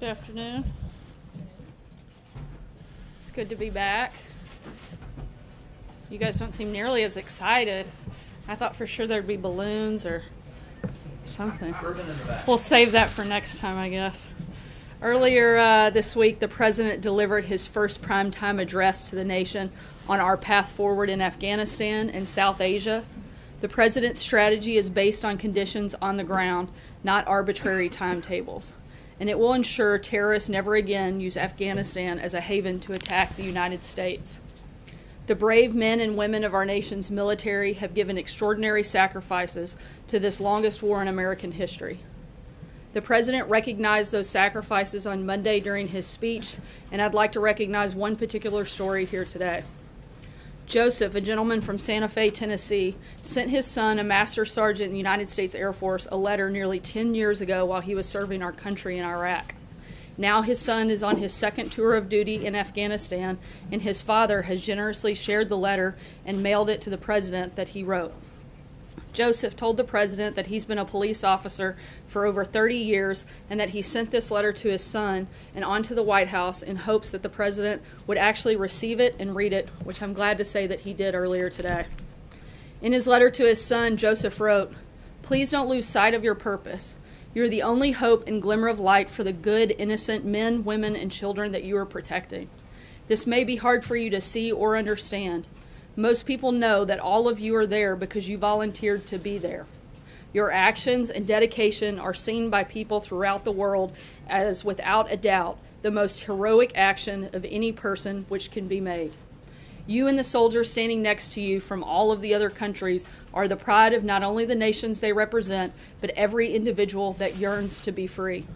Good afternoon. It's good to be back. You guys don't seem nearly as excited. I thought for sure there'd be balloons or something. We'll save that for next time, I guess. Earlier this week, the President delivered his first primetime address to the nation on our path forward in Afghanistan and South Asia. The President's strategy is based on conditions on the ground, not arbitrary timetables. And it will ensure terrorists never again use Afghanistan as a haven to attack the United States. The brave men and women of our nation's military have given extraordinary sacrifices to this longest war in American history. The President recognized those sacrifices on Monday during his speech, and I'd like to recognize one particular story here today. Joseph, a gentleman from Santa Fe, Tennessee, sent his son, a master sergeant in the United States Air Force, a letter nearly 10 years ago while he was serving our country in Iraq. Now his son is on his second tour of duty in Afghanistan, and his father has generously shared the letter and mailed it to the President that he wrote. Joseph told the President that he's been a police officer for over 30 years and that he sent this letter to his son and on to the White House in hopes that the President would actually receive it and read it, which I'm glad to say that he did earlier today. In his letter to his son, Joseph wrote, "Please don't lose sight of your purpose. You are the only hope and glimmer of light for the good, innocent men, women, and children that you are protecting. This may be hard for you to see or understand. Most people know that all of you are there because you volunteered to be there. Your actions and dedication are seen by people throughout the world as, without a doubt, the most heroic action of any person which can be made. You and the soldiers standing next to you from all of the other countries are the pride of not only the nations they represent, but every individual that yearns to be free.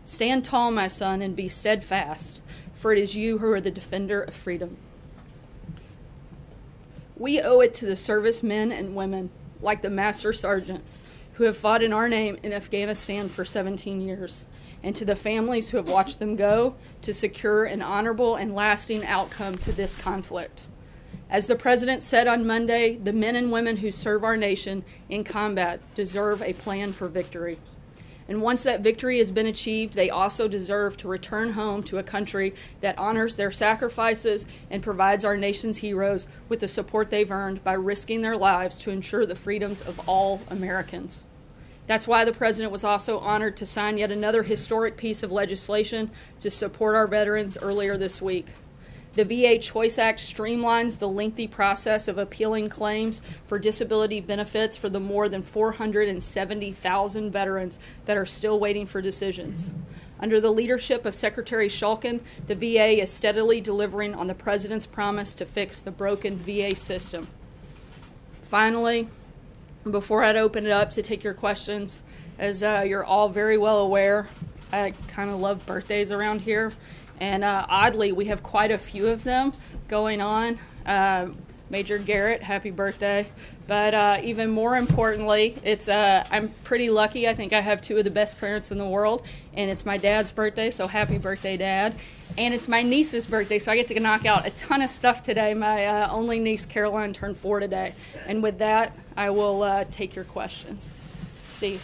Stand tall, my son, and be steadfast, for it is you who are the defender of freedom." We owe it to the servicemen and women, like the Master Sergeant, who have fought in our name in Afghanistan for 17 years, and to the families who have watched them go, to secure an honorable and lasting outcome to this conflict. As the President said on Monday, the men and women who serve our nation in combat deserve a plan for victory. And once that victory has been achieved, they also deserve to return home to a country that honors their sacrifices and provides our nation's heroes with the support they've earned by risking their lives to ensure the freedoms of all Americans. That's why the President was also honored to sign yet another historic piece of legislation to support our veterans earlier this week. The VA Choice Act streamlines the lengthy process of appealing claims for disability benefits for the more than 470,000 veterans that are still waiting for decisions. Under the leadership of Secretary Shulkin, the VA is steadily delivering on the President's promise to fix the broken VA system. Finally, before I'd open it up to take your questions, as you're all very well aware, I kind of love birthdays around here. And oddly, we have quite a few of them going on. Major Garrett, happy birthday. But even more importantly, I'm pretty lucky. I think I have two of the best parents in the world. And it's my dad's birthday, so happy birthday, Dad. And it's my niece's birthday, so I get to knock out a ton of stuff today. My only niece, Caroline, turned 4 today. And with that, I will take your questions. Steve.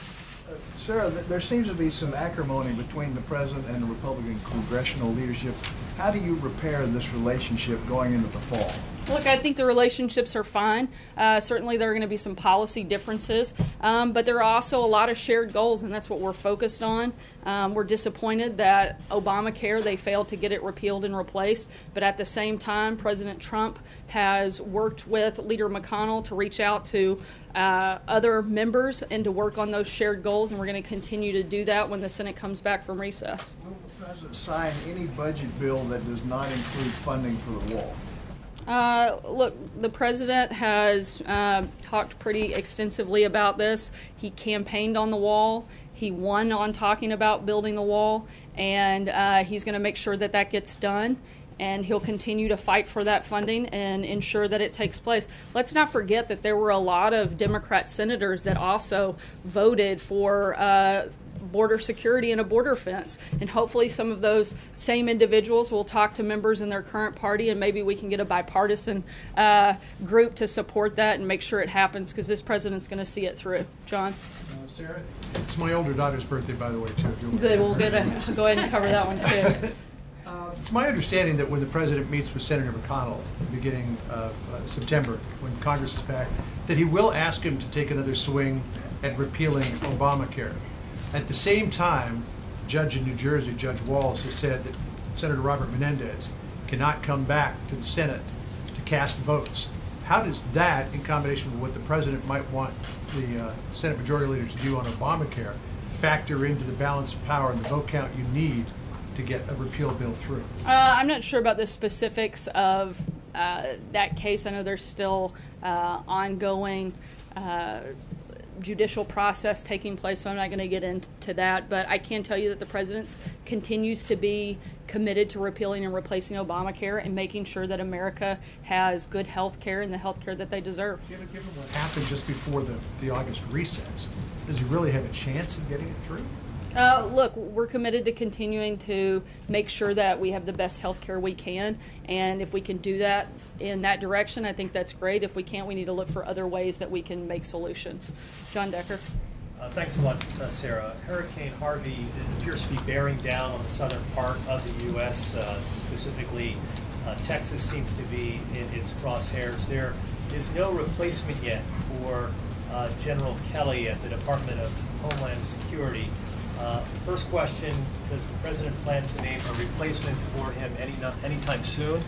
Sarah, there seems to be some acrimony between the President and the Republican Congressional leadership. How do you repair this relationship going into the fall? Look, I think the relationships are fine. Certainly there are going to be some policy differences, but there are also a lot of shared goals, and that's what we're focused on. We're disappointed that Obamacare, they failed to get it repealed and replaced, but at the same time, President Trump has worked with Leader McConnell to reach out to other members and to work on those shared goals, and we're going to continue to do that when the Senate comes back from recess. Will the President sign any budget bill that does not include funding for the wall? Look, the President has talked pretty extensively about this. He campaigned on the wall. He won on talking about building the wall, and he's going to make sure that that gets done. And he'll continue to fight for that funding and ensure that it takes place. Let's not forget that there were a lot of Democrat senators that also voted for border security and a border fence. And hopefully some of those same individuals will talk to members in their current party, and maybe we can get a bipartisan group to support that and make sure it happens, because this president's going to see it through. John? Sarah, it's my older daughter's birthday, by the way, too. Good, we'll go ahead and cover that one too. It's my understanding that when the president meets with Senator McConnell at the beginning of September, when Congress is back, that he will ask him to take another swing at repealing Obamacare. At the same time, a judge in New Jersey, Judge Walz, has said that Senator Robert Menendez cannot come back to the Senate to cast votes. How does that, in combination with what the president might want the Senate Majority Leader to do on Obamacare, factor into the balance of power and the vote count you need to get a repeal bill through? I'm not sure about the specifics of that case. I know there's still ongoing judicial process taking place, so I'm not going to get into that. But I can tell you that the president continues to be committed to repealing and replacing Obamacare and making sure that America has good health care and the health care that they deserve. Given what happened just before the August recess, does he really have a chance of getting it through? Look, we're committed to continuing to make sure that we have the best health care we can, and if we can do that in that direction, I think that's great. If we can't, we need to look for other ways that we can make solutions. John Decker. Thanks a lot, Sarah. Hurricane Harvey appears to be bearing down on the southern part of the U.S., specifically Texas seems to be in its crosshairs. There is no replacement yet for General Kelly at the Department of Homeland Security. First question, does the president plan to name a replacement for him anytime soon?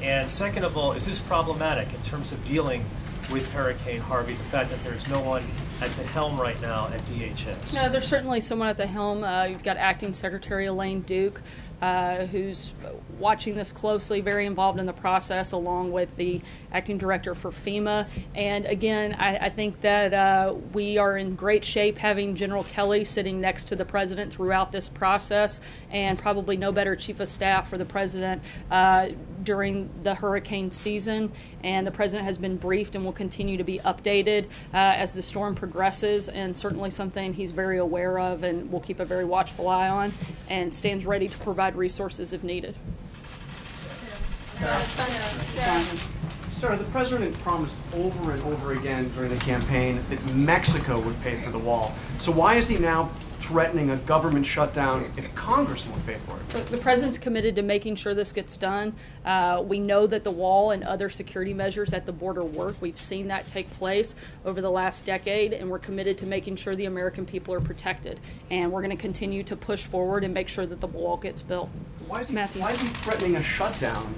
And second of all, is this problematic in terms of dealing with Hurricane Harvey, the fact that there's no one at the helm right now at DHS? No, there's certainly someone at the helm. You've got Acting Secretary Elaine Duke, who's watching this closely, very involved in the process, along with the Acting Director for FEMA. And again, I think that we are in great shape having General Kelly sitting next to the President throughout this process, and probably no better Chief of Staff for the President during the hurricane season. And the President has been briefed and will continue to be updated as the storm progresses, and certainly something he's very aware of and will keep a very watchful eye on, and stands ready to provide resources if needed. Sir, the president promised over and over again during the campaign that Mexico would pay for the wall. So why is he now threatening a government shutdown if Congress won't pay for it? The president's committed to making sure this gets done. We know that the wall and other security measures at the border work. We've seen that take place over the last decade, and we're committed to making sure the American people are protected. And we're going to continue to push forward and make sure that the wall gets built. Why is he threatening a shutdown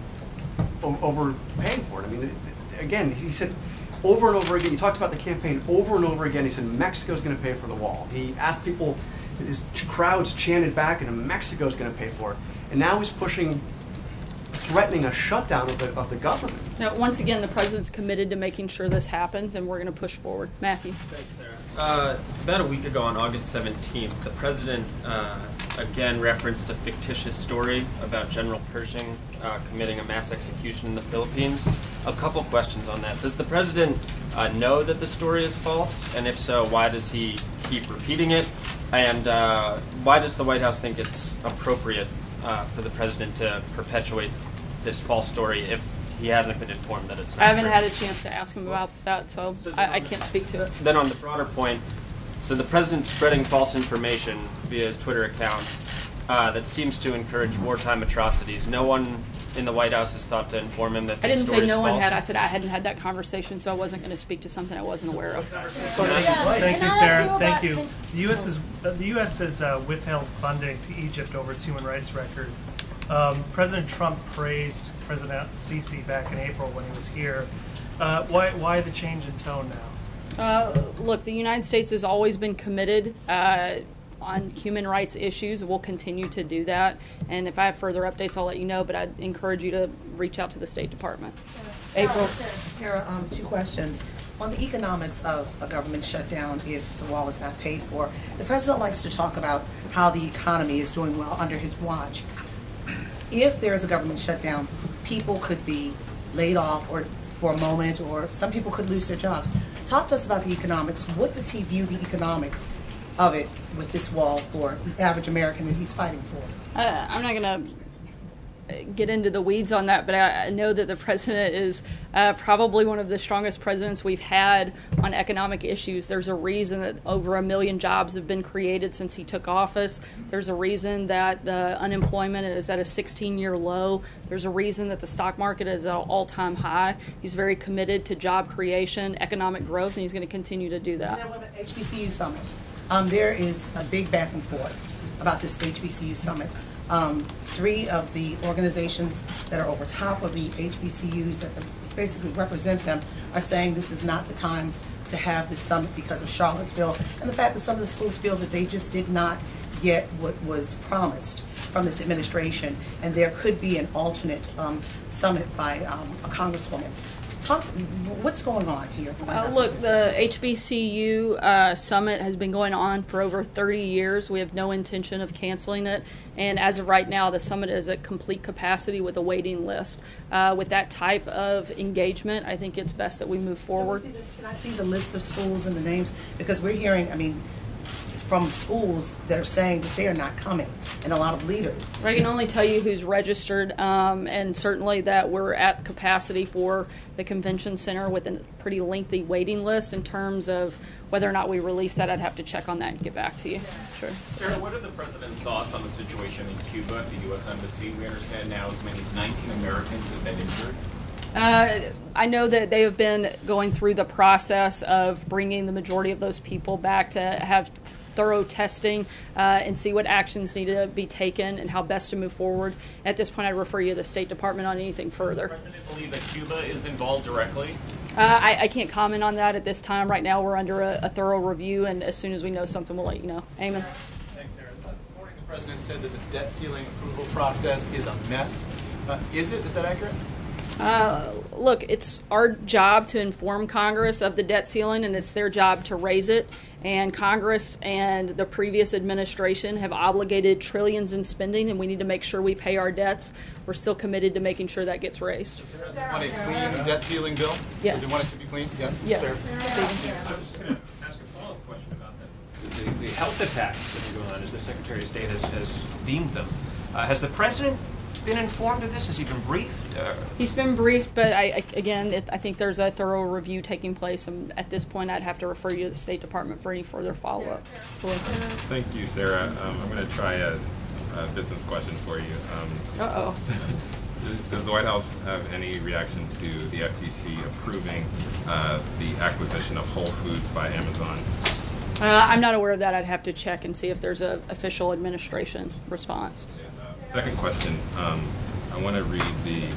over paying for it? I mean, again, he said over and over again, he talked about the campaign over and over again. He said Mexico's going to pay for the wall. He asked people, his crowds chanted back, and Mexico's going to pay for it. And now he's threatening a shutdown of the government. Now, once again, the president's committed to making sure this happens, and we're going to push forward. Matthew. Thanks, Sarah. About a week ago on August 17th, the president again referenced a fictitious story about General Pershing committing a mass execution in the Philippines. A couple questions on that. Does the president know that the story is false? And if so, why does he keep repeating it? And why does the White House think it's appropriate for the president to perpetuate this false story if he hasn't been informed that it's not I haven't true? had a chance to ask him about that, so I can't speak to it. Then on the broader point, so the president's spreading false information via his Twitter account that seems to encourage wartime atrocities. No one in the White House has thought to inform him that I this didn't story say is no one false? had. I said I hadn't had that conversation, so I wasn't going to speak to something I wasn't aware of. Thank you, Sarah. Thank you. The U.S. has withheld funding to Egypt over its human rights record. President Trump praised President Sisi back in April when he was here. Why the change in tone now? Look, the United States has always been committed on human rights issues. We'll continue to do that. And if I have further updates, I'll let you know, but I'd encourage you to reach out to the State Department. April. Sarah, two questions. On the economics of a government shutdown, if the wall is not paid for, the president likes to talk about how the economy is doing well under his watch. If there is a government shutdown, people could be laid off or for a moment, or some people could lose their jobs. Talk to us about the economics. What does he view the economics of it with this wall for the average American that he's fighting for? I'm not going get into the weeds on that, but I know that the president is probably one of the strongest presidents we've had on economic issues. There's a reason that over 1 million jobs have been created since he took office. There's a reason that the unemployment is at a 16-year low. There's a reason that the stock market is at an all-time high. He's very committed to job creation, economic growth, and he's going to continue to do that. HBCU summit. There is a big back and forth about this HBCU summit. 3 of the organizations that are over top of the HBCUs that basically represent them are saying this is not the time to have this summit because of Charlottesville and the fact that some of the schools feel that they just did not get what was promised from this administration, and there could be an alternate summit by a congresswoman. What's going on here? Look, the HBCU summit has been going on for over 30 years. We have no intention of canceling it. And as of right now, the summit is at complete capacity with a waiting list. With that type of engagement, I think it's best that we move forward. Can I see the list of schools and the names? Because we're hearing, from schools that are saying that they are not coming, and a lot of leaders. I can only tell you who's registered, and certainly that we're at capacity for the convention center with a pretty lengthy waiting list. In terms of whether or not we release that, I'd have to check on that and get back to you. Sure. Sarah, what are the president's thoughts on the situation in Cuba at the U.S. Embassy? We understand now as many as 19 Americans have been injured. I know that they have been going through the process of bringing the majority of those people back to have thorough testing and see what actions need to be taken and how best to move forward. At this point, I'd refer you to the State Department on anything further. Does the president believe that Cuba is involved directly? I can't comment on that at this time. Right now, we're under a thorough review, and as soon as we know something, we'll let you know. Eamon. Thanks, Sarah. This morning, the president said that the debt ceiling approval process is a mess. Is it? Is that accurate? Look, it's our job to inform Congress of the debt ceiling, and it's their job to raise it. And Congress and the previous administration have obligated trillions in spending, and we need to make sure we pay our debts. We're still committed to making sure that gets raised. Want a clean debt ceiling bill? Yes. Does it want it to be clean? Yes. Yes. Sarah? I was just going to ask a follow-up question about that. The health attacks that are going on, as the Secretary of State has deemed them. Has the president been informed of this? Has he been briefed? He's been briefed, but I think there's a thorough review taking place, and at this point I'd have to refer you to the State Department for any further follow-up. Thank you, Sarah. I'm going to try a business question for you. Uh-oh. Does the White House have any reaction to the FTC approving the acquisition of Whole Foods by Amazon? I'm not aware of that. I'd have to check and see if there's an official administration response. Second question, I want to read the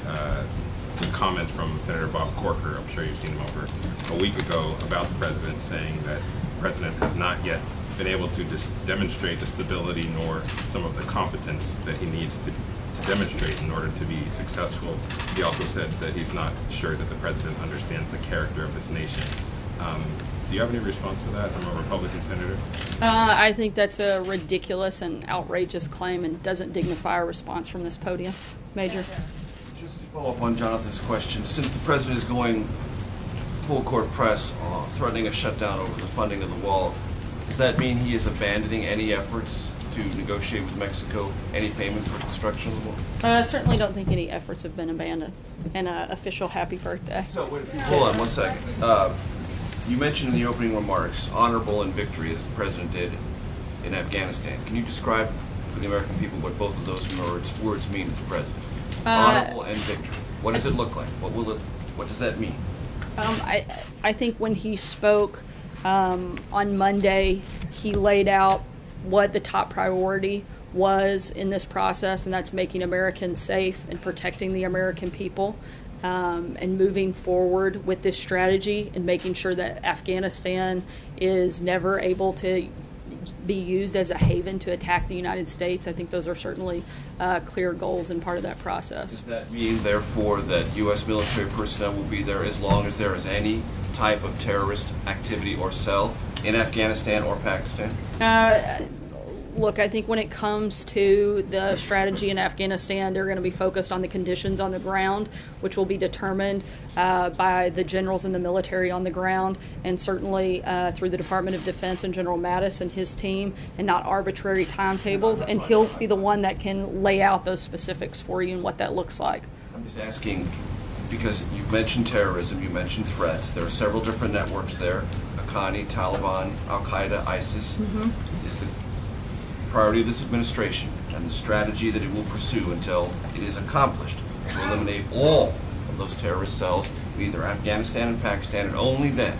comments from Senator Bob Corker. I'm sure you've seen him over a week ago about the president, saying that the president has not yet been able to demonstrate the stability nor some of the competence that he needs to demonstrate in order to be successful. He also said that he's not sure that the president understands the character of this nation. Do you have any response to that? I'm a Republican senator. I think that's a ridiculous and outrageous claim and doesn't dignify a response from this podium. Major. Just to follow up on Jonathan's question, since the president is going full court press threatening a shutdown over the funding of the wall, does that mean he is abandoning any efforts to negotiate with Mexico any payment for construction of the wall? I certainly don't think any efforts have been abandoned. And official happy birthday. So, hold on 1 second. You mentioned in the opening remarks, honorable and victory, as the president did in Afghanistan. Can you describe for the American people what both of those words mean to the president? Honorable and victory. What does it look like? What does that mean? I think when he spoke on Monday, he laid out what the top priority was in this process, and that's making Americans safe and protecting the American people. And moving forward with this strategy and making sure that Afghanistan is never able to be used as a haven to attack the United States. I think those are certainly clear goals and part of that process. Does that mean, therefore, that U.S. military personnel will be there as long as there is any type of terrorist activity or cell in Afghanistan or Pakistan? look, I think when it comes to the strategy in Afghanistan, they're going to be focused on the conditions on the ground, which will be determined by the generals in the military on the ground, and certainly through the Department of Defense and General Mattis and his team, and not arbitrary timetables. And he'll be the one that can lay out those specifics for you and what that looks like. I'm just asking, because you mentioned terrorism, you mentioned threats. There are several different networks there: Haqqani, Taliban, Al Qaeda, ISIS. Is the priority of this administration and the strategy that it will pursue until it is accomplished to eliminate all of those terrorist cells, either Afghanistan and Pakistan, and only then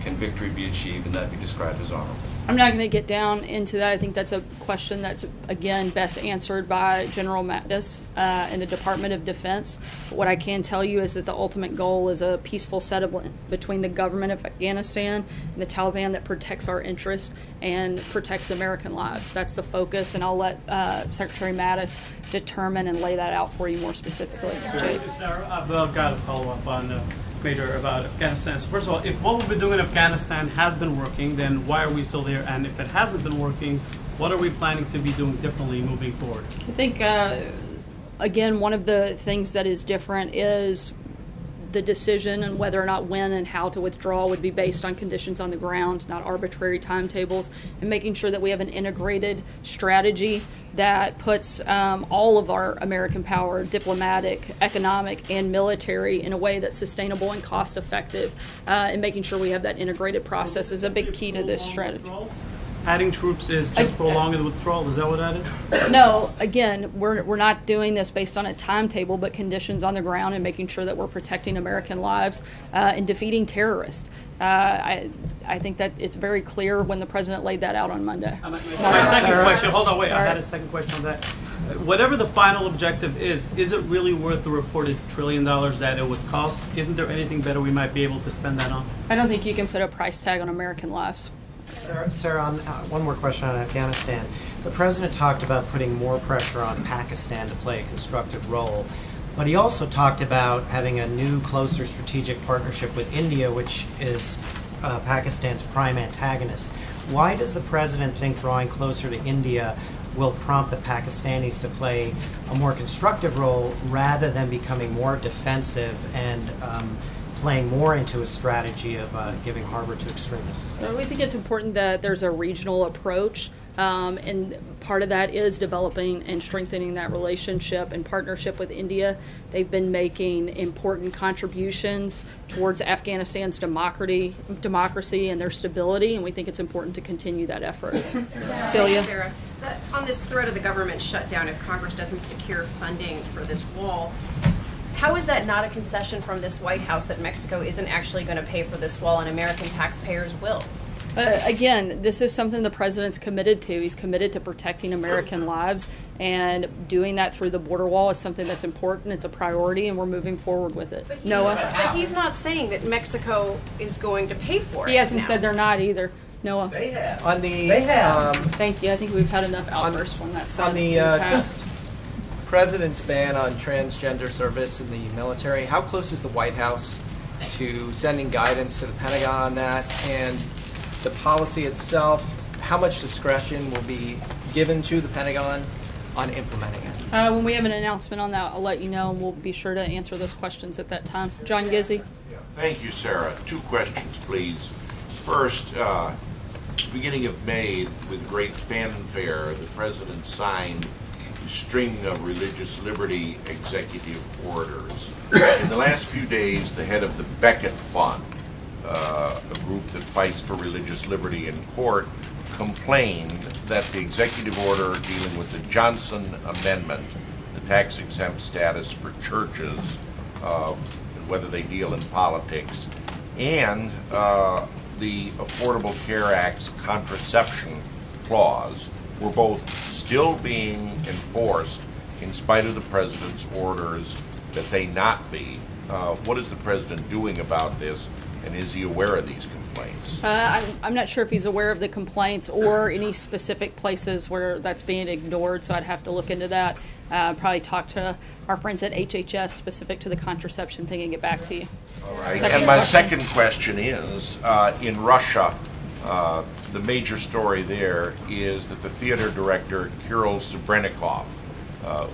can victory be achieved and that be described as honorable? I'm not going to get down into that. I think that's a question that's, again, best answered by General Mattis and the Department of Defense. But what I can tell you is that the ultimate goal is a peaceful settlement between the government of Afghanistan and the Taliban that protects our interests and protects American lives. That's the focus, and I'll let Secretary Mattis determine and lay that out for you more specifically. Jake? Sarah, I've got a follow-up on Major about Afghanistan. So first of all, if what we've been doing in Afghanistan has been working, then why are we still there? And if it hasn't been working, what are we planning to be doing differently moving forward? I think, again, one of the things that is different is the decision on whether or not when and how to withdraw would be based on conditions on the ground, not arbitrary timetables, and making sure that we have an integrated strategy that puts all of our American power, diplomatic, economic, and military, in a way that's sustainable and cost effective, and making sure we have that integrated process is a big key to this strategy. Adding troops is just prolonging the withdrawal. Is that what that is? No, again, we're not doing this based on a timetable, but conditions on the ground and making sure that we're protecting American lives and defeating terrorists. I think that it's very clear when the president laid that out on Monday. My second question, hold on, wait, I had a second question on that. Whatever the final objective is it really worth the reported $1 trillion that it would cost? Isn't there anything better we might be able to spend that on? I don't think you can put a price tag on American lives. Sarah, one more question on Afghanistan. The president talked about putting more pressure on Pakistan to play a constructive role, but he also talked about having a new, closer strategic partnership with India, which is Pakistan's prime antagonist. Why does the president think drawing closer to India will prompt the Pakistanis to play a more constructive role rather than becoming more defensive and playing more into a strategy of giving harbor to extremists? We think it's important that there's a regional approach, and part of that is developing and strengthening that relationship and partnership with India. They've been making important contributions towards Afghanistan's democracy and their stability, and we think it's important to continue that effort. Celia? Sarah, on this threat of the government shutdown, if Congress doesn't secure funding for this wall, how is that not a concession from this White House that Mexico isn't actually going to pay for this wall and American taxpayers will? Again, this is something the president's committed to. He's committed to protecting American lives, and doing that through the border wall is something that's important. It's a priority, and we're moving forward with it. Noah? But he's not saying that Mexico is going to pay for it. He hasn't said they're not either. Noah? They have. Thank you. I think we've had enough outbursts from that side in the past. President's ban on transgender service in the military, how close is the White House to sending guidance to the Pentagon on that? And the policy itself, how much discretion will be given to the Pentagon on implementing it? When we have an announcement on that, I'll let you know, and we'll be sure to answer those questions at that time. John Gizzi? Thank you, Sarah. 2 questions, please. First, beginning of May, with great fanfare, the President signed a string of religious liberty executive orders. In the last few days, the head of the Beckett Fund, a group that fights for religious liberty in court, complained that the executive order dealing with the Johnson Amendment, the tax-exempt status for churches, whether they deal in politics, and the Affordable Care Act's contraception clause were both still being enforced in spite of the president's orders that they not be. What is the president doing about this, and is he aware of these complaints? I'm not sure if he's aware of the complaints or any specific places where that's being ignored, so I'd have to look into that. Probably talk to our friends at HHS specific to the contraception thing and get back to you. All right. And my second question is, in Russia, the major story there is that the theater director, Kirill Sabrenikov,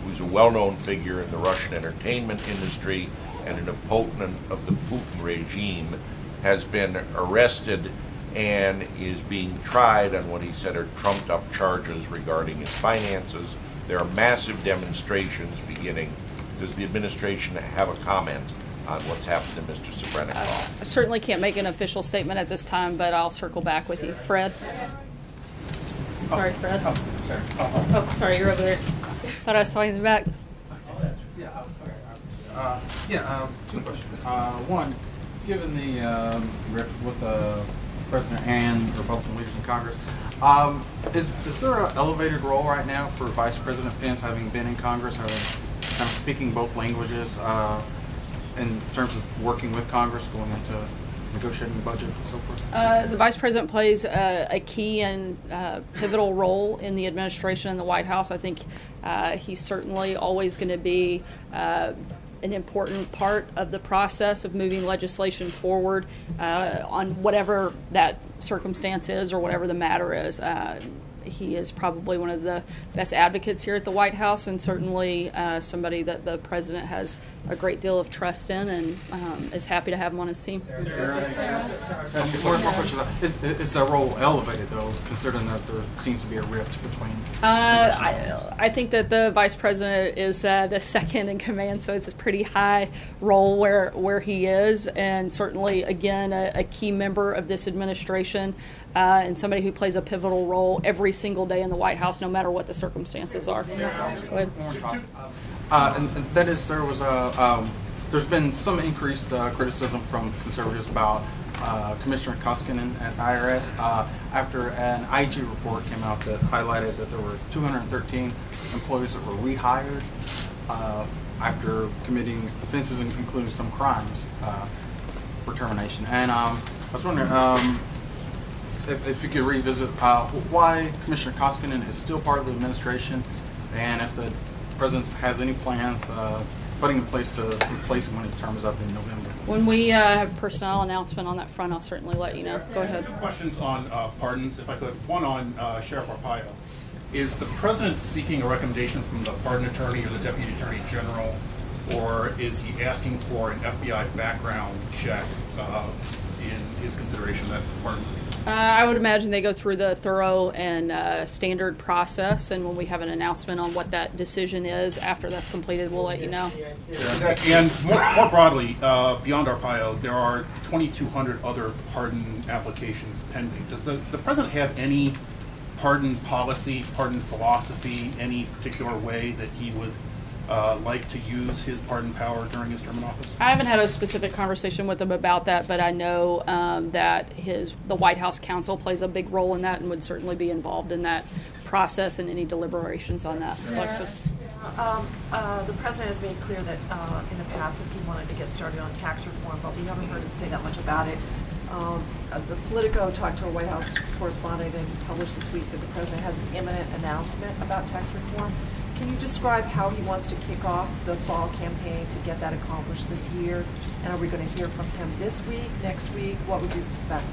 who's a well-known figure in the Russian entertainment industry and an opponent of the Putin regime, has been arrested and is being tried on what he said are trumped-up charges regarding his finances. There are massive demonstrations beginning. Does the administration have a comment on what's happened to Mr. Sabrenikov? I certainly can't make an official statement at this time, but I'll circle back with you. Fred? Sorry, Fred. Oh, sorry, you're over there. Thought I saw you in the back. Two questions. One, given the rift with the president and Republican leaders in Congress, is there an elevated role right now for Vice President Pence, having been in Congress, having kind of speaking both languages, in terms of working with Congress, going into negotiating the budget and so forth? The Vice President plays a key and pivotal role in the administration and the White House. I think he's certainly always going to be an important part of the process of moving legislation forward on whatever that circumstance is or whatever the matter is. He is probably one of the best advocates here at the White House, and certainly somebody that the president has a great deal of trust in, and is happy to have him on his team. Is the role elevated, though, considering that there seems to be a rift between? I think that the vice president is the second in command, so it's a pretty high role where he is, and certainly, again, a key member of this administration, and somebody who plays a pivotal role every single day in the White House, no matter what the circumstances are. Go ahead. And that is, there's been some increased criticism from conservatives about Commissioner Koskinen at IRS after an IG report came out that highlighted that there were 213 employees that were rehired after committing offenses, including some crimes for termination. And I was wondering if you could revisit why Commissioner Koskinen is still part of the administration, and if the President has any plans putting in place to replace him when his term is up in November. When we have a personnel announcement on that front, I'll certainly let you know. Go ahead. Two questions on pardons, if I could. One on Sheriff Arpaio. Is the President seeking a recommendation from the pardon attorney or the Deputy Attorney General, or is he asking for an FBI background check in his consideration of that pardon? I would imagine they go through the thorough and standard process, and when we have an announcement on what that decision is, after that's completed, we'll let you know. And more broadly, beyond Arpaio, there are 2,200 other pardon applications pending. Does the President have any pardon policy, pardon philosophy, any particular way that he would like to use his pardon power during his term in office? I haven't had a specific conversation with him about that, but I know that the White House counsel plays a big role in that and would certainly be involved in that process and any deliberations on that. Alexis? The President has made clear that in the past that he wanted to get started on tax reform, but we haven't heard him say that much about it. The Politico talked to a White House correspondent and published this week that the President has an imminent announcement about tax reform. Can you describe how he wants to kick off the fall campaign to get that accomplished this year? And are we going to hear from him this week, next week? What would you expect?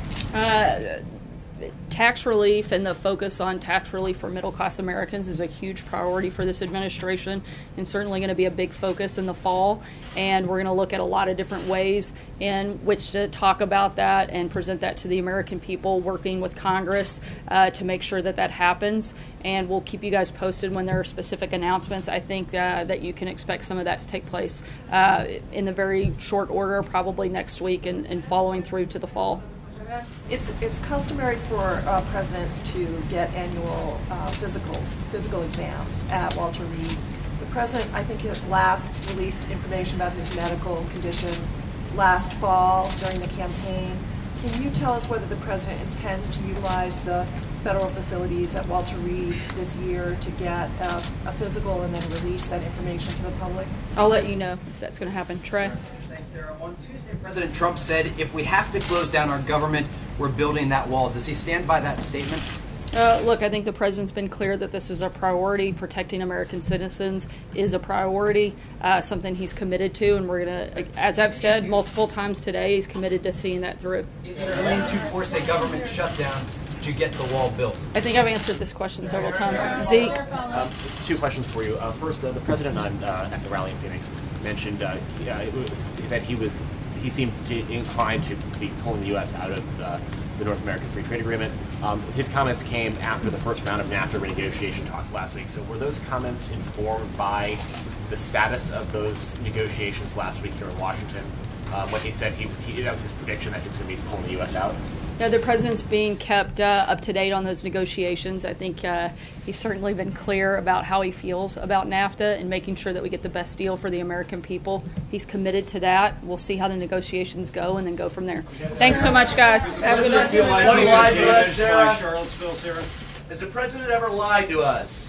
Tax relief and the focus on tax relief for middle-class Americans is a huge priority for this administration, and certainly going to be a big focus in the fall. And we're going to look at a lot of different ways in which to talk about that and present that to the American people, working with Congress to make sure that that happens. And we'll keep you guys posted when there are specific announcements. I think that you can expect some of that to take place in the very short order, probably next week, and following through to the fall. It's customary for presidents to get annual physical exams at Walter Reed. The president, I think, last released information about his medical condition last fall during the campaign. Can you tell us whether the president intends to utilize the federal facilities at Walter Reed this year to get a physical and then release that information to the public? I'll let you know if that's going to happen. Trey? Thanks, Sarah. On Tuesday, President Trump said, if we have to close down our government, we're building that wall. Does he stand by that statement? Look, I think the president's been clear that this is a priority. Protecting American citizens is a priority, something he's committed to, and we're going to, as I've said multiple times today, he's committed to seeing that through. Is there a need to force a government shutdown to get the wall built? I think I've answered this question several times. Zeke? Two questions for you. First, the president at the rally in Phoenix mentioned that he seemed inclined to be pulling the U.S. out of the North American Free Trade Agreement. His comments came after the first round of NAFTA renegotiation talks last week. So were those comments informed by the status of those negotiations last week here in Washington? When he said that was his prediction that he was going to be pulling the U.S. out? No, the president's being kept up to date on those negotiations. I think he's certainly been clear about how he feels about NAFTA and making sure that we get the best deal for the American people. He's committed to that. We'll see how the negotiations go and then go from there. Thanks so much, guys. Have a good night. Lied to us, Sarah? Charlottesville, Sarah? Has the president ever lied to us?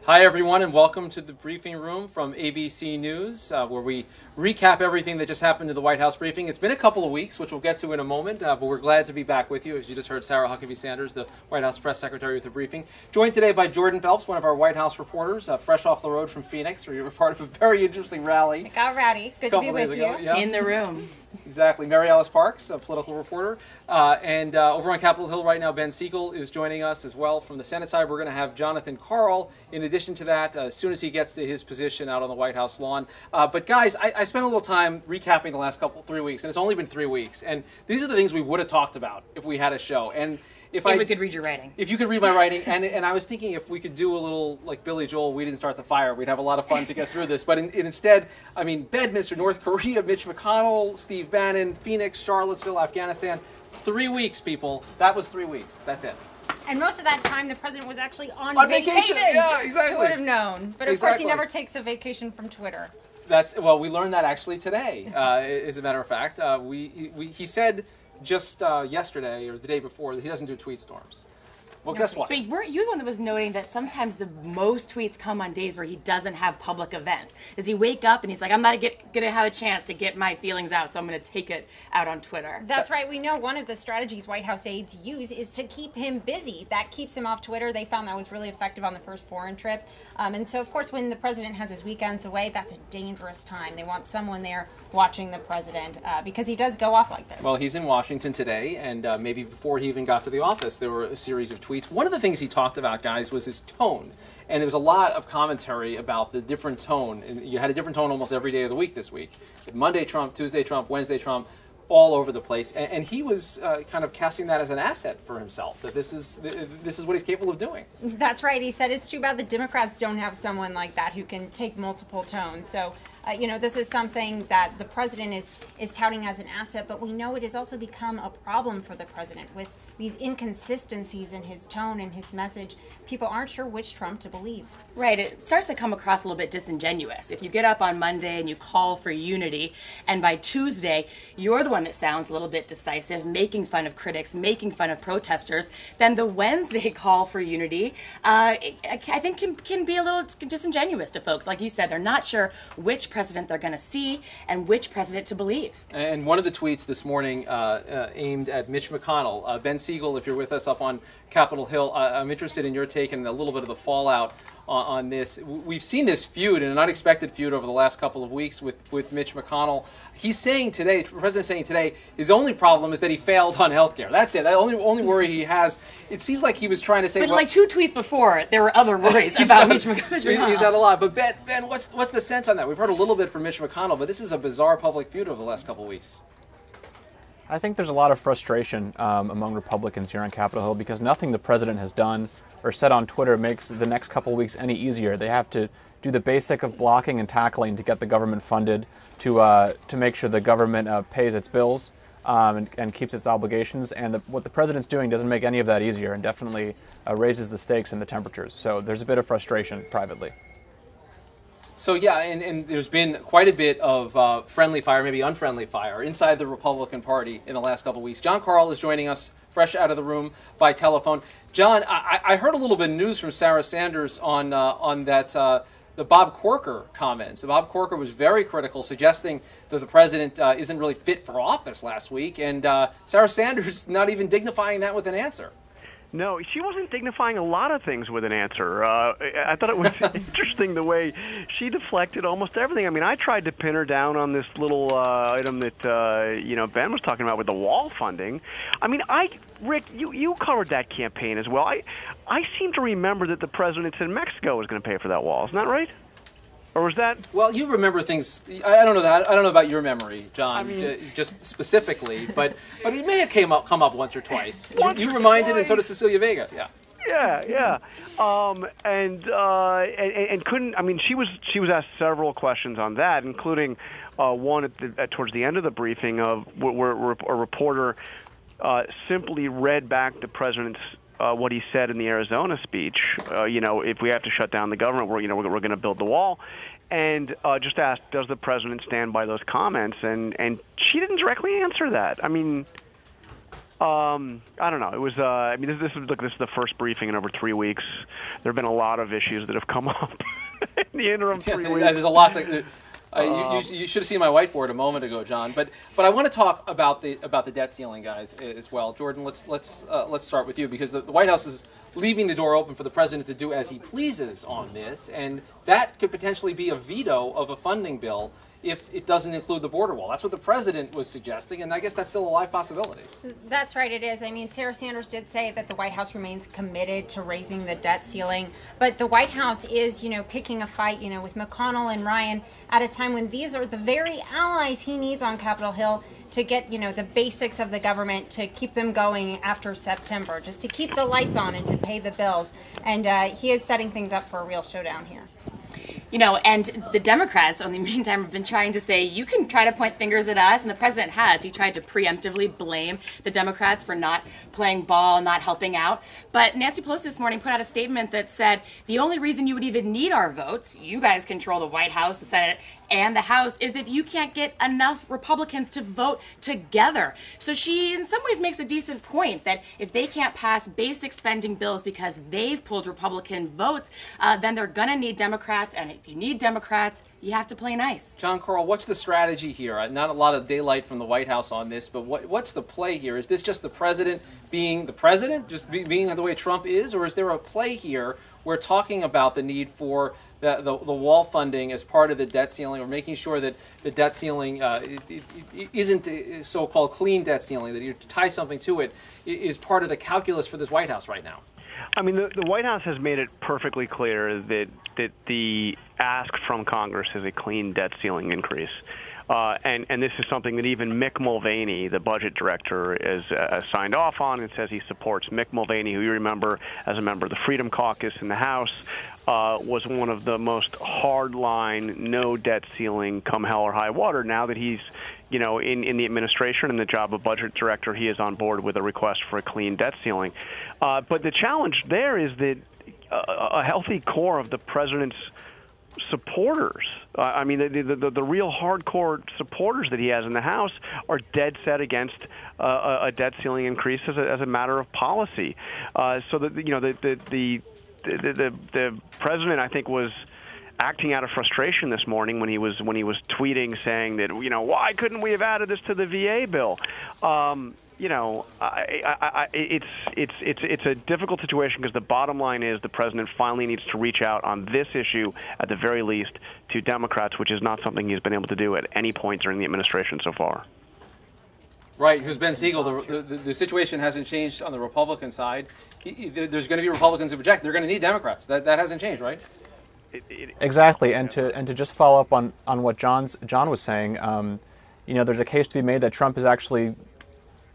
Hi, everyone, and welcome to the briefing room from ABC News, where we recap everything that just happened to the White House briefing. It's been a couple of weeks, which we'll get to in a moment, but we're glad to be back with you. As you just heard, Sarah Huckabee Sanders, the White House press secretary, with the briefing. Joined today by Jordan Phelps, one of our White House reporters, fresh off the road from Phoenix, where you were part of a very interesting rally. It got rowdy. Good to be with you. Yeah. In the room. Exactly. Mary Alice Parks, a political reporter. And over on Capitol Hill right now, Ben Siegel is joining us as well from the Senate side. We're going to have Jonathan Karl in addition to that as soon as he gets to his position out on the White House lawn. But guys, I spent a little time recapping the last 3 weeks, and it's only been 3 weeks. And these are the things we would have talked about if we had a show. And if we could read your writing. If you could read my writing, and I was thinking if we could do a little like Billy Joel, we didn't start the fire, we'd have a lot of fun to get through this. But instead, I mean, Bedminster, North Korea, Mitch McConnell, Steve Bannon, Phoenix, Charlottesville, Afghanistan. 3 weeks, people. That was 3 weeks. That's it. And most of that time, the president was actually on vacation. Yeah, exactly. Who would have known? But of course, he never takes a vacation from Twitter. Well, we learned that actually today. As a matter of fact, he said just yesterday or the day before that he doesn't do tweet storms. Well, guess what? But weren't you the one that was noting that sometimes the most tweets come on days where he doesn't have public events? Does he wake up and he's like, I'm not going to have a chance to get my feelings out, so I'm going to take it out on Twitter? That's right. We know one of the strategies White House aides use is to keep him busy. That keeps him off Twitter. They found that was really effective on the first foreign trip. And so, of course, when the president has his weekends away, that's a dangerous time. They want someone there watching the president because he does go off like this. Well, he's in Washington today, and maybe before he even got to the office, there were a series of tweets. One of the things he talked about, guys, was his tone. And there was a lot of commentary about the different tone. And you had a different tone almost every day of the week this week. Monday Trump, Tuesday Trump, Wednesday Trump, all over the place. And he was kind of casting that as an asset for himself, that this is what he's capable of doing. That's right. He said it's too bad the Democrats don't have someone like that who can take multiple tones. So, this is something that the president is touting as an asset, but we know it has also become a problem for the president with these inconsistencies in his tone and his message. People aren't sure which Trump to believe. Right. It starts to come across a little bit disingenuous. If you get up on Monday and you call for unity, and by Tuesday, you're the one that sounds a little bit decisive, making fun of critics, making fun of protesters, then the Wednesday call for unity, I think can be a little disingenuous to folks. Like you said, they're not sure which president they're going to see and which president to believe. And one of the tweets this morning aimed at Mitch McConnell. Ben Siegel, if you're with us up on Capitol Hill, I'm interested in your take and a little bit of the fallout on this. We've seen this feud, an unexpected feud over the last couple of weeks with Mitch McConnell. He's saying today, the president's saying today, his only problem is that he failed on health care. That's it. The only worry he has. It seems like he was trying to say... But like 2 tweets before, there were other worries about Mitch McConnell. He's had a lot. But Ben, what's the sense on that? We've heard a little bit from Mitch McConnell, but this is a bizarre public feud over the last couple of weeks. I think there's a lot of frustration among Republicans here on Capitol Hill because nothing the president has done or said on Twitter makes the next couple of weeks any easier. They have to do the basic of blocking and tackling to get the government funded, to make sure the government pays its bills and keeps its obligations. And what the president's doing doesn't make any of that easier and definitely raises the stakes and the temperatures. So there's a bit of frustration privately. So yeah, and there's been quite a bit of friendly fire, maybe unfriendly fire, inside the Republican Party in the last couple of weeks. John Karl is joining us fresh out of the room by telephone. John, I heard a little bit of news from Sarah Sanders on that the Bob Corker comments. Bob Corker was very critical, suggesting that the president isn't really fit for office last week, and Sarah Sanders not even dignifying that with an answer. No, she wasn't dignifying a lot of things with an answer. I thought it was interesting the way she deflected almost everything. I mean, I tried to pin her down on this little item that Ben was talking about with the wall funding. I mean, Rick, you covered that campaign as well. I seem to remember that the president said Mexico was going to pay for that wall. Isn't that right? Or was that? Well, you remember things. I don't know that. I don't know about your memory, John, I mean, just specifically. But it may have come up once or twice. You reminded, and so did Cecilia Vega. Yeah. Yeah. And couldn't. I mean, she was asked several questions on that, including one towards the end of the briefing of where a reporter simply read back the president's. What he said in the Arizona speech, if we have to shut down the government, we're going to build the wall, and just asked, does the president stand by those comments? And she didn't directly answer that. I mean, I don't know. It was. This is the first briefing in over 3 weeks. There have been a lot of issues that have come up in the interim 3 weeks. There's a lot to. You should have seen my whiteboard a moment ago, John. But I want to talk about the debt ceiling, guys, as well. Jordan, let's start with you, because the White House is leaving the door open for the president to do as he pleases on this, and that could potentially be a veto of a funding bill if it doesn't include the border wall. That's what the president was suggesting, and I guess that's still a live possibility. That's right, it is. I mean, Sarah Sanders did say that the White House remains committed to raising the debt ceiling, but the White House is, picking a fight, with McConnell and Ryan at a time when these are the very allies he needs on Capitol Hill to get, the basics of the government, to keep them going after September, just to keep the lights on and to pay the bills. And he is setting things up for a real showdown here. And the Democrats, in the meantime, have been trying to say, you can try to point fingers at us, and the president has. He tried to preemptively blame the Democrats for not playing ball, not helping out. But Nancy Pelosi this morning put out a statement that said, the only reason you would even need our votes, you guys control the White House, the Senate, and the House, is if you can't get enough Republicans to vote together. So she, in some ways, makes a decent point that if they can't pass basic spending bills because they've pulled Republican votes, then they're going to need Democrats. And if you need Democrats, you have to play nice. John Corl, what's the strategy here? Not a lot of daylight from the White House on this, but what's the play here? Is this just the president being the president, just being the way Trump is, or is there a play here where talking about the need for the wall funding as part of the debt ceiling, or making sure that the debt ceiling isn't a so-called clean debt ceiling, that you tie something to it, is part of the calculus for this White House right now? I mean, the White House has made it perfectly clear that the ask from Congress is a clean debt ceiling increase. And this is something that even Mick Mulvaney, the budget director, is signed off on and says he supports. Mick Mulvaney, who you remember as a member of the Freedom Caucus in the House, was one of the most hardline, no debt ceiling, come hell or high water. Now that he's in the administration and the job of budget director, he is on board with a request for a clean debt ceiling. But the challenge there is that a healthy core of the president's supporters, the real hardcore supporters that he has in the House, are dead set against a debt ceiling increase as a matter of policy. So that the president, I think, was acting out of frustration this morning when he was tweeting saying that why couldn't we have added this to the VA bill? It's a difficult situation, because the bottom line is the president finally needs to reach out on this issue, at the very least, to Democrats, which is not something he's been able to do at any point during the administration so far. Right, because Ben Siegel, the situation hasn't changed on the Republican side. There's going to be Republicans who object. They're going to need Democrats. That hasn't changed, right? Exactly, and to just follow up on what John was saying, there's a case to be made that Trump has actually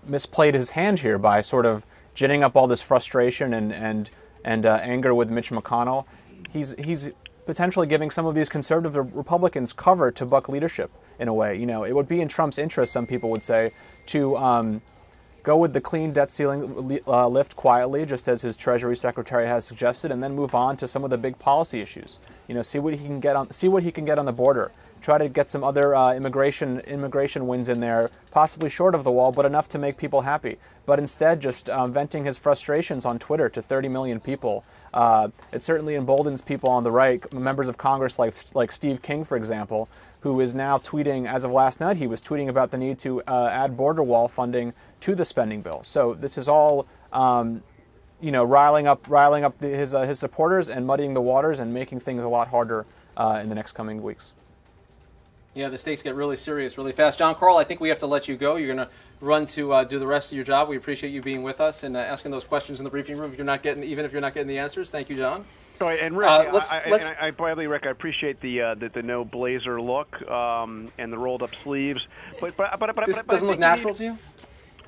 misplayed his hand here by sort of ginning up all this frustration and anger with Mitch McConnell. He's potentially giving some of these conservative Republicans cover to buck leadership in a way. It would be in Trump's interest, some people would say, to go with the clean debt ceiling lift quietly, just as his Treasury Secretary has suggested, and then move on to some of the big policy issues. See what he can get on the border. Try to get some other immigration wins in there, possibly short of the wall, but enough to make people happy. But instead, just venting his frustrations on Twitter to 30 million people. It certainly emboldens people on the right, members of Congress like Steve King, for example, who is now tweeting, as of last night, he was tweeting about the need to add border wall funding to the spending bill. So this is all, riling up his supporters and muddying the waters and making things a lot harder in the next coming weeks. Yeah, the stakes get really serious really fast. John Carl, I think we have to let you go. You're going to run to do the rest of your job. We appreciate you being with us and asking those questions in the briefing room. Even if you're not getting the answers, thank you, John. And Rick, I appreciate the no blazer look and the rolled up sleeves. But this doesn't look natural to you?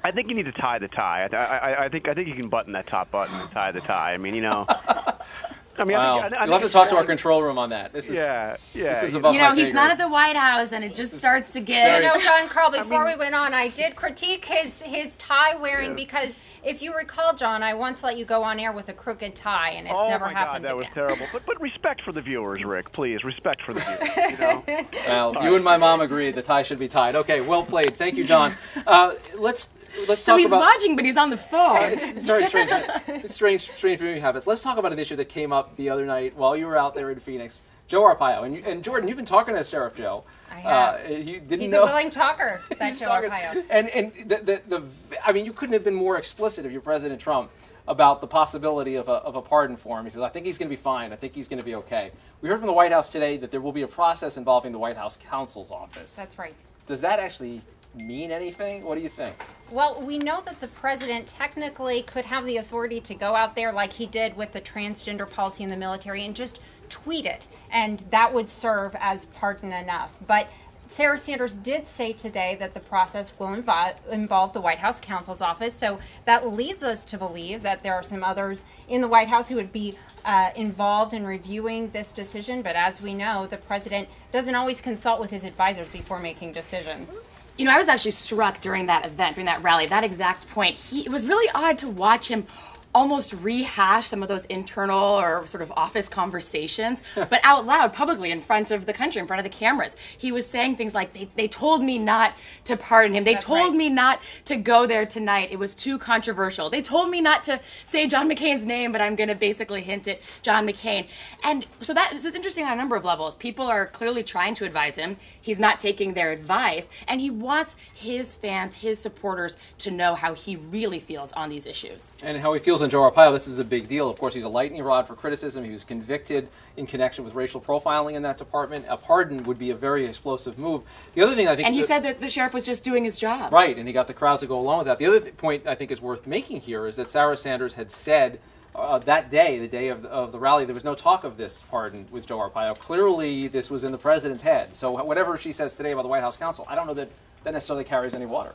I think you need to tie the tie. I think you can button that top button and tie the tie. I mean, Wow. You'll have to talk to our control room on that. This is This is above my he's not at the White House, and it just starts to get. John Carl, before we went on, I did critique his tie wearing because if you recall, John, I once let you go on air with a crooked tie, and it's never happened again. Oh my God, that was terrible. But respect for the viewers, Rick, please. Respect for the viewers. Well, you and my mom agreed the tie should be tied. Okay, well played. Thank you, John. Let's so he's watching, but he's on the phone. It's very strange. It's strange viewing habits. Let's talk about an issue that came up the other night while you were out there in Phoenix. Joe Arpaio. And Jordan, you've been talking to Sheriff Joe. I have. He's a willing talker, that Joe Arpaio. And you couldn't have been more explicit of your President Trump about the possibility of a pardon for him. He says, I think he's going to be fine. I think he's going to be okay. We heard from the White House today that there will be a process involving the White House counsel's office. That's right. Does that actually mean anything? What do you think? Well, we know that the president technically could have the authority to go out there like he did with the transgender policy in the military and just tweet it, and that would serve as pardon enough. But Sarah Sanders did say today that the process will involve the White House counsel's office, so that leads us to believe that there are some others in the White House who would be involved in reviewing this decision. But as we know, the president doesn't always consult with his advisors before making decisions. I was actually struck during that event, during that rally, that exact point. It was really odd to watch him almost rehash some of those internal or sort of office conversations, but out loud, publicly, in front of the country, in front of the cameras. He was saying things like, they told me not to pardon him. They told me not to go there tonight. It was too controversial. They told me not to say John McCain's name, but I'm going to basically hint at John McCain. And so this was interesting on a number of levels. People are clearly trying to advise him. He's not taking their advice, and he wants his fans, his supporters, to know how he really feels on these issues. And how he feels on Joe Arpaio, this is a big deal. Of course, he's a lightning rod for criticism. He was convicted in connection with racial profiling in that department. A pardon would be a very explosive move. The other thing I think... And he said that the sheriff was just doing his job. Right, and he got the crowd to go along with that. The other point I think is worth making here is that Sarah Sanders had said that day, the day of the rally, there was no talk of this pardon with Joe Arpaio. Clearly, this was in the president's head. So whatever she says today about the White House counsel, I don't know that necessarily carries any water.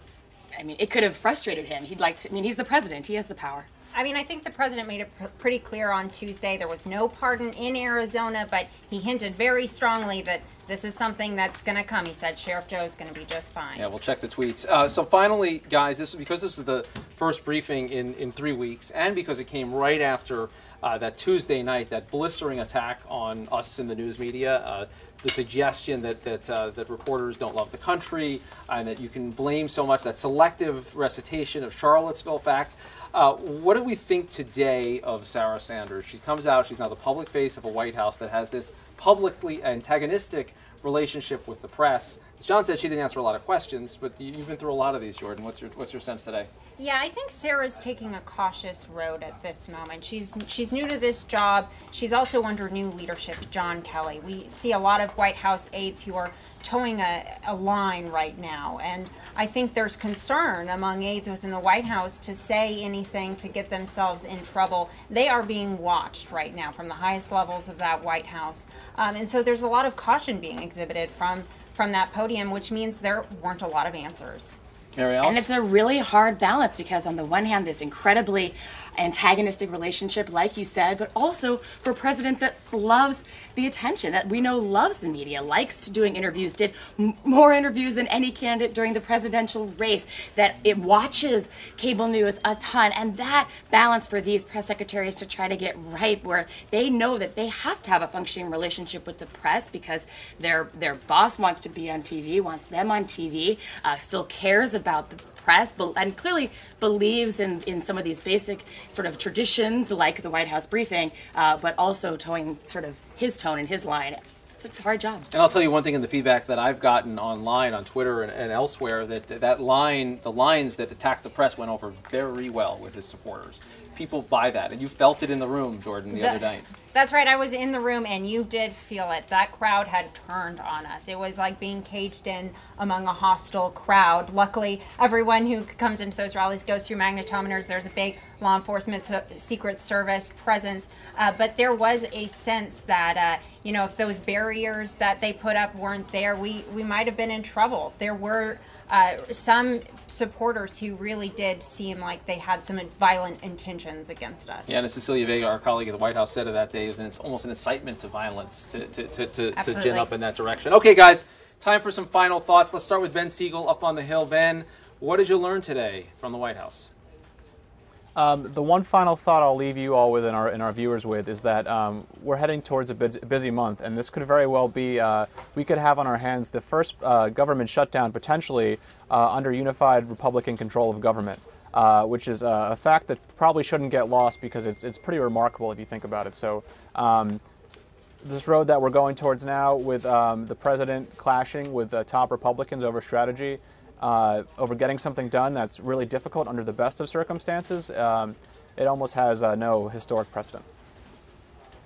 It could have frustrated him. He's the president. He has the power. I think the president made it pretty clear on Tuesday there was no pardon in Arizona, but he hinted very strongly that this is something that's going to come. He said Sheriff Joe is going to be just fine. Yeah, we'll check the tweets. So finally, guys, because this is the first briefing in 3 weeks, and because it came right after that Tuesday night, that blistering attack on us in the news media, the suggestion that reporters don't love the country, and that you can blame so much, that selective recitation of Charlottesville facts. What do we think today of Sarah Sanders? She comes out, she's now the public face of a White House that has this publicly antagonistic relationship with the press. As John said, she didn't answer a lot of questions, but you've been through a lot of these, Jordan. What's your sense today? Yeah, I think Sarah's taking a cautious road at this moment. She's new to this job. She's also under new leadership, John Kelly. We see a lot of White House aides who are towing a line right now, and I think there's concern among aides within the White House to say anything to get themselves in trouble. They are being watched right now from the highest levels of that White House, and so there's a lot of caution being exhibited from that podium, which means there weren't a lot of answers. Ariel? And it's a really hard balance because on the one hand, this incredibly antagonistic relationship, like you said, but also for a president that loves the attention, that we know loves the media, likes doing interviews, did more interviews than any candidate during the presidential race, that it watches cable news a ton. And that balance for these press secretaries to try to get right, where they know that they have to have a functioning relationship with the press because their boss wants to be on TV, wants them on TV, still cares about the press, and clearly believes in some of these basic sort of traditions like the White House briefing, but also towing sort of his tone and his line. It's a hard job. And I'll tell you one thing in the feedback that I've gotten online, on Twitter and elsewhere, that line, the lines that attack the press went over very well with his supporters. People buy that, and you felt it in the room, Jordan, the other night. That's right. I was in the room, and you did feel it. That crowd had turned on us. It was like being caged in among a hostile crowd. Luckily, everyone who comes into those rallies goes through magnetometers. There's a big law enforcement, Secret Service presence. But there was a sense that, if those barriers that they put up weren't there, we might have been in trouble. There were some supporters who really did seem like they had some violent intentions against us. Yeah, and Cecilia Vega, our colleague at the White House, said of that day, and it's almost an incitement to violence to gin up in that direction. Okay, guys, time for some final thoughts. Let's start with Ben Siegel up on the Hill. Ben, what did you learn today from the White House? The one final thought I'll leave you all with and our viewers with is that we're heading towards a busy month, and this could very well be, we could have on our hands the first government shutdown potentially under unified Republican control of government, which is a fact that probably shouldn't get lost because it's pretty remarkable if you think about it. So this road that we're going towards now with the president clashing with top Republicans over strategy, over getting something done that's really difficult under the best of circumstances, it almost has no historic precedent.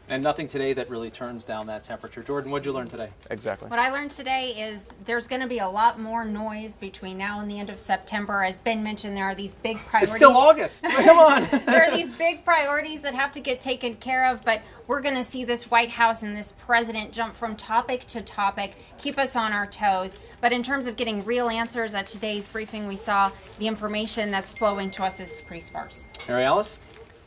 And nothing today that really turns down that temperature. Jordan, what did you learn today? Exactly. What I learned today is there's going to be a lot more noise between now and the end of September. As Ben mentioned, there are these big priorities. It's still August. Come on. There are these big priorities that have to get taken care of, but we're going to see this White House and this president jump from topic to topic, keep us on our toes. But in terms of getting real answers at today's briefing, we saw the information that's flowing to us is pretty sparse. Mary Alice?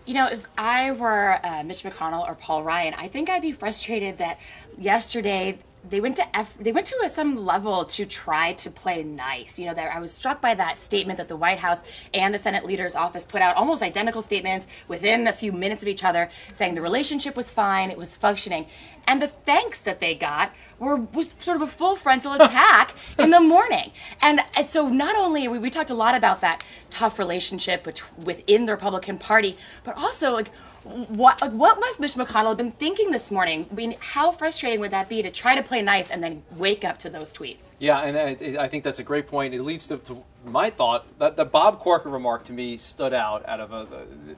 If I were Mitch McConnell or Paul Ryan, I think I'd be frustrated that yesterday they went to some level to try to play nice. I was struck by that statement that the White House and the Senate Leader's Office put out, almost identical statements within a few minutes of each other, saying the relationship was fine, it was functioning. And the thanks that they got was sort of a full frontal attack in the morning. And so not only, we talked a lot about that tough relationship within the Republican Party, but also what must Mitch McConnell have been thinking this morning? I mean, how frustrating would that be to try to play nice and then wake up to those tweets? Yeah, and I think that's a great point. It leads to my thought that the Bob Corker remark to me stood out of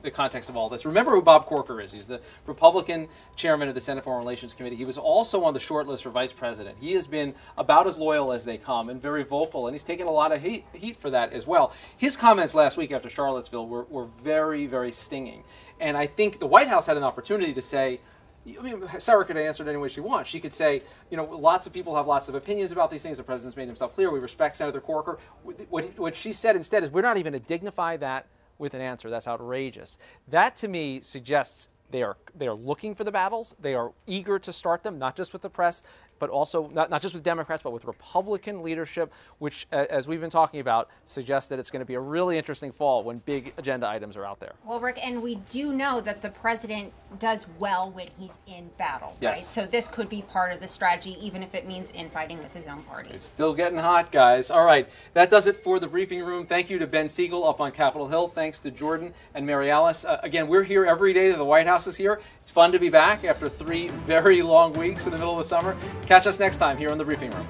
the context of all this. Remember who Bob Corker is. He's the Republican chairman of the Senate Foreign Relations Committee. He was also on the short list for vice president. He has been about as loyal as they come and very vocal, and he's taken a lot of heat for that as well. His comments last week after Charlottesville were very, very stinging. And I think the White House had an opportunity to say, Sarah could have answered any way she wants. She could say, lots of people have lots of opinions about these things. The president's made himself clear. We respect Senator Corker. What she said instead is, we're not even going to dignify that with an answer. That's outrageous. That, to me, suggests they are looking for the battles. They are eager to start them, not just with the press, but also not just with Democrats, but with Republican leadership, which, as we've been talking about, suggests that it's going to be a really interesting fall when big agenda items are out there. Well, Rick, and we do know that the president does well when he's in battle, yes. Right? So this could be part of the strategy, even if it means infighting with his own party. It's still getting hot, guys. All right, that does it for the briefing room. Thank you to Ben Siegel up on Capitol Hill. Thanks to Jordan and Mary Alice. Again, we're here every day that the White House is here. It's fun to be back after 3 very long weeks in the middle of the summer. Catch us next time here in the briefing room.